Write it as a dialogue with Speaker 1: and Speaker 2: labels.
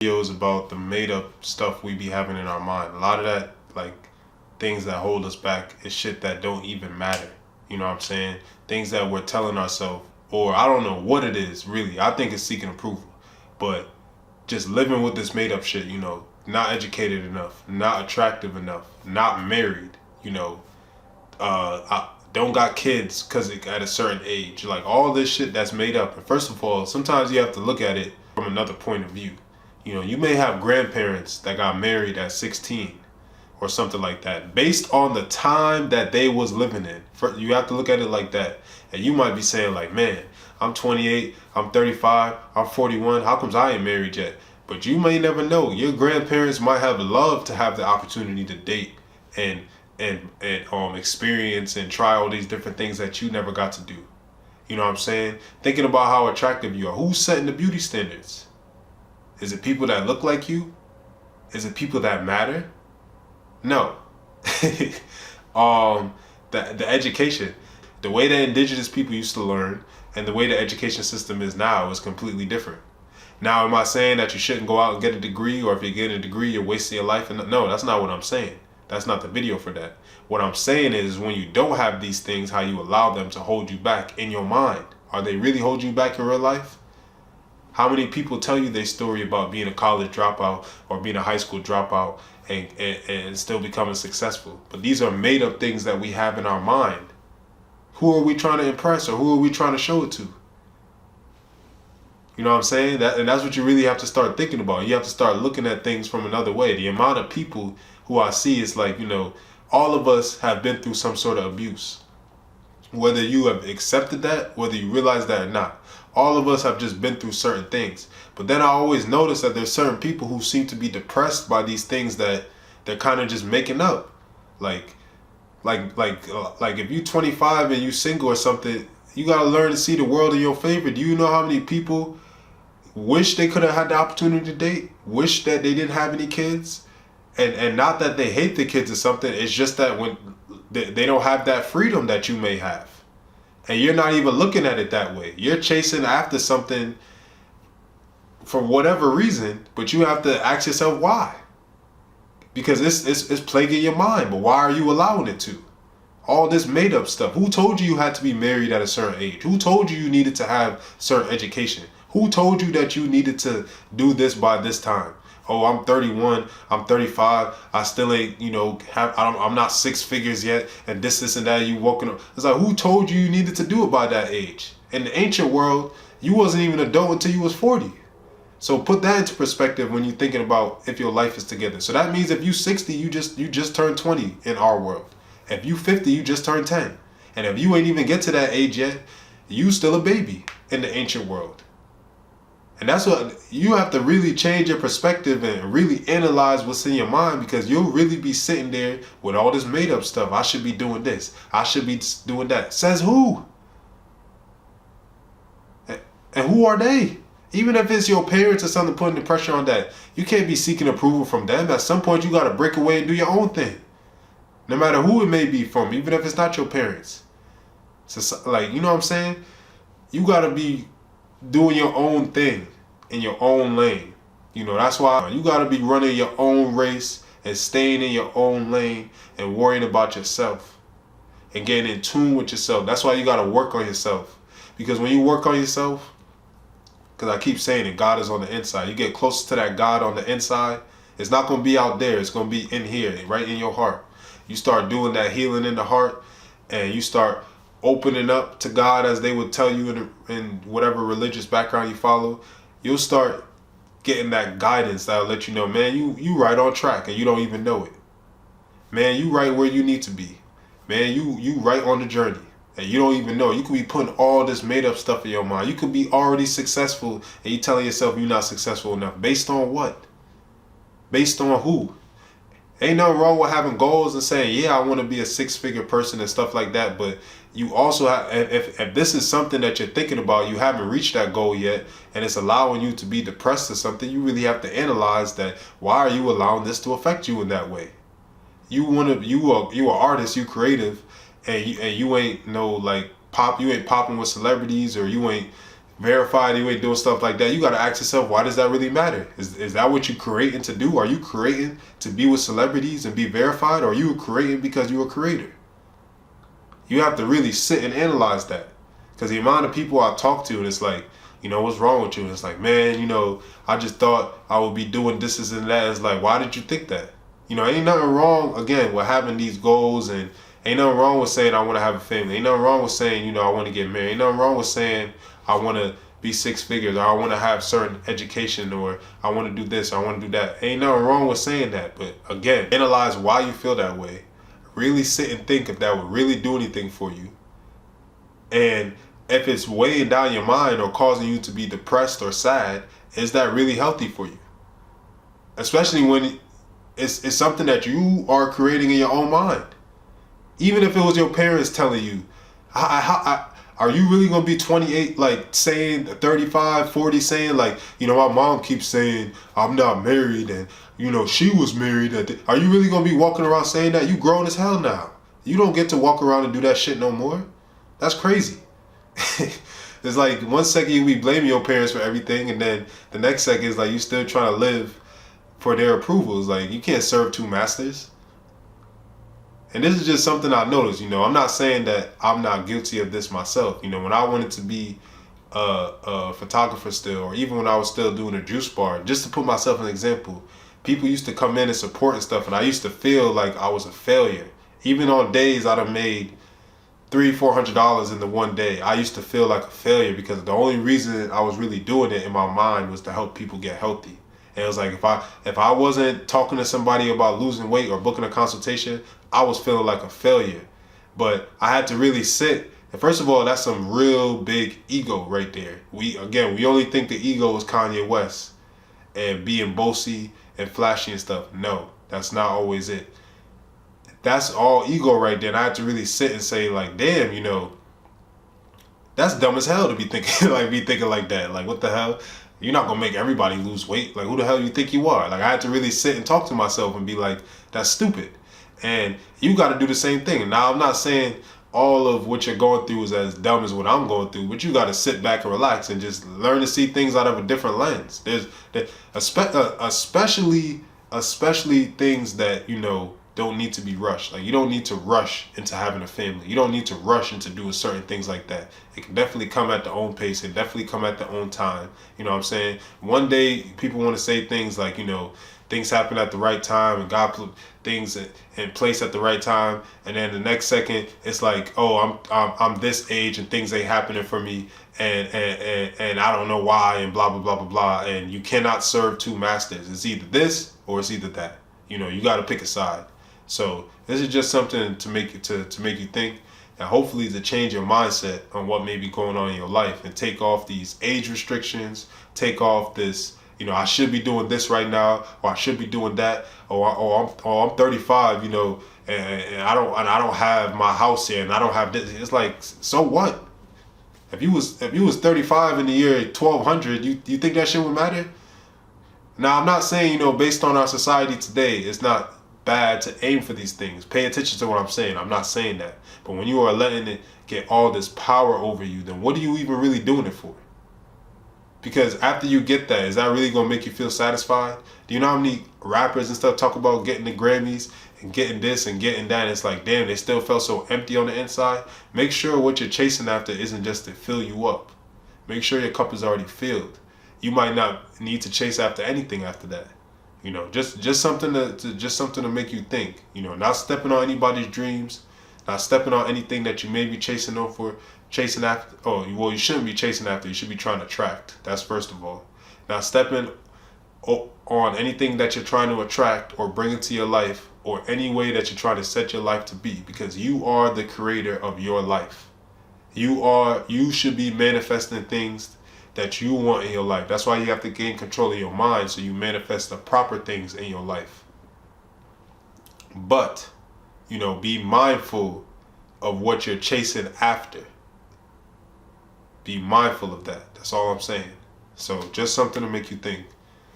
Speaker 1: Videos about the made up stuff we be having in our mind. A lot of that, like things that hold us back, is shit that don't even matter. You know what I'm saying? Things that we're telling ourselves, or I don't know what it is really. I think it's seeking approval, but just living with this made up shit. Not educated enough, not attractive enough, not married. I don't got kids because at a certain age. Like all this shit that's made up. And first of all, sometimes you have to look at it from another point of view. You may have grandparents that got married at 16 or something like that, based on the time that they was living in. You have to look at it like that. And you might be saying like, man, I'm 28, I'm 35, I'm 41. How comes I ain't married yet? But you may never know. Your grandparents might have loved to have the opportunity to date and experience and try all these different things that you never got to do. You know what I'm saying? Thinking about how attractive you are. Who's setting the beauty standards? Is it people that look like you? Is it people that matter? No. The education, the way that indigenous people used to learn and the way the education system is now is completely different. Now, am I saying that you shouldn't go out and get a degree, or if you get a degree, you're wasting your life? No, that's not what I'm saying. That's not the video for that. What I'm saying is when you don't have these things, how you allow them to hold you back in your mind. Are they really holding you back in real life? How many people tell you their story about being a college dropout or being a high school dropout and still becoming successful? But these are made up things that we have in our mind. Who are we trying to impress, or who are we trying to show it to? You know what I'm saying? And that's what you really have to start thinking about. You have to start looking at things from another way. The amount of people who I see is like, all of us have been through some sort of abuse. Whether you have accepted that, whether you realize that or not. All of us have just been through certain things. But then I always notice that there's certain people who seem to be depressed by these things that they're kind of just making up. Like if you 25 and you single or something, you gotta learn to see the world in your favor. Do you know how many people wish they could have had the opportunity to date? Wish that they didn't have any kids? And not that they hate the kids or something. It's just that when they don't have that freedom that you may have. And you're not even looking at it that way. You're chasing after something for whatever reason, but you have to ask yourself why. Because it's plaguing your mind, but why are you allowing it to? All this made up stuff. Who told you had to be married at a certain age? Who told you needed to have certain education? Who told you that you needed to do this by this time? Oh, I'm 31, I'm 35, I still ain't, I'm not six figures yet, and this and that, you walking up. It's like, who told you needed to do it by that age? In the ancient world, you wasn't even an adult until you was 40. So put that into perspective when you're thinking about if your life is together. So that means if you 60, you just turned 20 in our world. If you 50, you just turned 10. And if you ain't even get to that age yet, you still a baby in the ancient world. And that's what you have to really change your perspective and really analyze what's in your mind, because you'll really be sitting there with all this made up stuff. I should be doing this. I should be doing that. Says who? And who are they? Even if it's your parents or something putting the pressure on that, you can't be seeking approval from them. At some point, you got to break away and do your own thing. No matter who it may be from, even if it's not your parents. So, you know what I'm saying? You got to be doing your own thing in your own lane. That's why you got to be running your own race and staying in your own lane and worrying about yourself and getting in tune with yourself. That's why you got to work on yourself. Because when you work on yourself, because I keep saying it, God is on the inside. You get closer to that God on the inside. It's not going to be out there. It's going to be in here, right in your heart. You start doing that healing in the heart, and you start opening up to God, as they would tell you in whatever religious background you follow. You'll start getting that guidance that'll let you know, man, you right on track and you don't even know it. Man, you right where you need to be. Man, you right on the journey and you don't even know. You could be putting all this made up stuff in your mind. You could be already successful and you telling yourself you're not successful enough. Based on what? Based on who? Ain't nothing wrong with having goals and saying, yeah, I want to be a six-figure person and stuff like that. But you also have, if this is something that you're thinking about, you haven't reached that goal yet, and it's allowing you to be depressed or something, you really have to analyze that. Why are you allowing this to affect you in that way? You an artist, you creative, and you ain't you ain't popping with celebrities, or you ain't verified, you ain't doing stuff like that, you got to ask yourself, why does that really matter? Is that what you creating to do? Are you creating to be with celebrities and be verified, or are you creating because you're a creator? You have to really sit and analyze that. Because the amount of people I talk to, and it's like, what's wrong with you? And it's like, man, I just thought I would be doing this and that. It's like, why did you think that? Ain't nothing wrong, again, with having these goals, and ain't nothing wrong with saying I want to have a family. Ain't nothing wrong with saying, I want to get married. Ain't nothing wrong with saying I want to be 6 figures, or I want to have certain education, or I want to do this, or I want to do that. Ain't nothing wrong with saying that. But again, analyze why you feel that way. Really sit and think if that would really do anything for you. And if it's weighing down your mind or causing you to be depressed or sad, is that really healthy for you? Especially when it's something that you are creating in your own mind. Even if it was your parents telling you, are you really going to be 28, like saying 35, 40, saying like, my mom keeps saying I'm not married and, she was married. Are you really going to be walking around saying that? You grown as hell now. You don't get to walk around and do that shit no more. That's crazy. It's like 1 second you be blaming your parents for everything, and then the next second is like you still trying to live for their approvals. Like, you can't serve two masters. And this is just something I noticed. I'm not saying that I'm not guilty of this myself. When I wanted to be a photographer still, or even when I was still doing a juice bar, just to put myself an example, people used to come in and support and stuff, and I used to feel like I was a failure. Even on days I'd have made $300-400 in the one day, I used to feel like a failure, because the only reason I was really doing it in my mind was to help people get healthy. And it was like, if I wasn't talking to somebody about losing weight or booking a consultation, I was feeling like a failure. But I had to really sit. And first of all, that's some real big ego right there. We only think the ego is Kanye West and being bossy and flashy and stuff. No, that's not always it. That's all ego right there. And I had to really sit and say, like, damn, that's dumb as hell to be thinking like that. Like, what the hell? You're not gonna make everybody lose weight. Like, who the hell you think you are? Like, I had to really sit and talk to myself and be like, that's stupid. And you got to do the same thing. Now, I'm not saying all of what you're going through is as dumb as what I'm going through, but you got to sit back and relax and just learn to see things out of a different lens. Especially things that don't need to be rushed. Like, you don't need to rush into having a family. You don't need to rush into doing certain things like that. It can definitely come at their own pace. It definitely come at their own time. You know what I'm saying? One day people want to say things like, things happen at the right time and God put things in place at the right time, and then the next second it's like, oh, I'm this age and things ain't happening for me, and I don't know why, and blah blah blah blah blah. And you cannot serve two masters. It's either this or it's either that. You got to pick a side. So this is just something to make you think, and hopefully to change your mindset on what may be going on in your life, and take off these age restrictions, take off this, I should be doing this right now, or I should be doing that, or I'm 35, and I don't have my house here, and I don't have this. It's like, so what? If you was 35 in the year 1200, you think that shit would matter? Now, I'm not saying, based on our society today, it's not bad to aim for these things. Pay attention to what I'm saying. I'm not saying that. But when you are letting it get all this power over you, then what are you even really doing it for? Because after you get that, is that really going to make you feel satisfied? Do you know how many rappers and stuff talk about getting the Grammys and getting this and getting that? And it's like, damn, they still felt so empty on the inside. Make sure what you're chasing after isn't just to fill you up. Make sure your cup is already filled. You might not need to chase after anything after that. Just something to make you think. Not stepping on anybody's dreams, not stepping on anything that you may be chasing after. You shouldn't be chasing after. You should be trying to attract. That's first of all. Not stepping on anything that you're trying to attract or bring into your life, or any way that you're trying to set your life to be, because you are the creator of your life. You should be manifesting things that you want in your life. That's why you have to gain control of your mind, so you manifest the proper things in your life. But, be mindful of what you're chasing after. Be mindful of that. That's all I'm saying. So just something to make you think.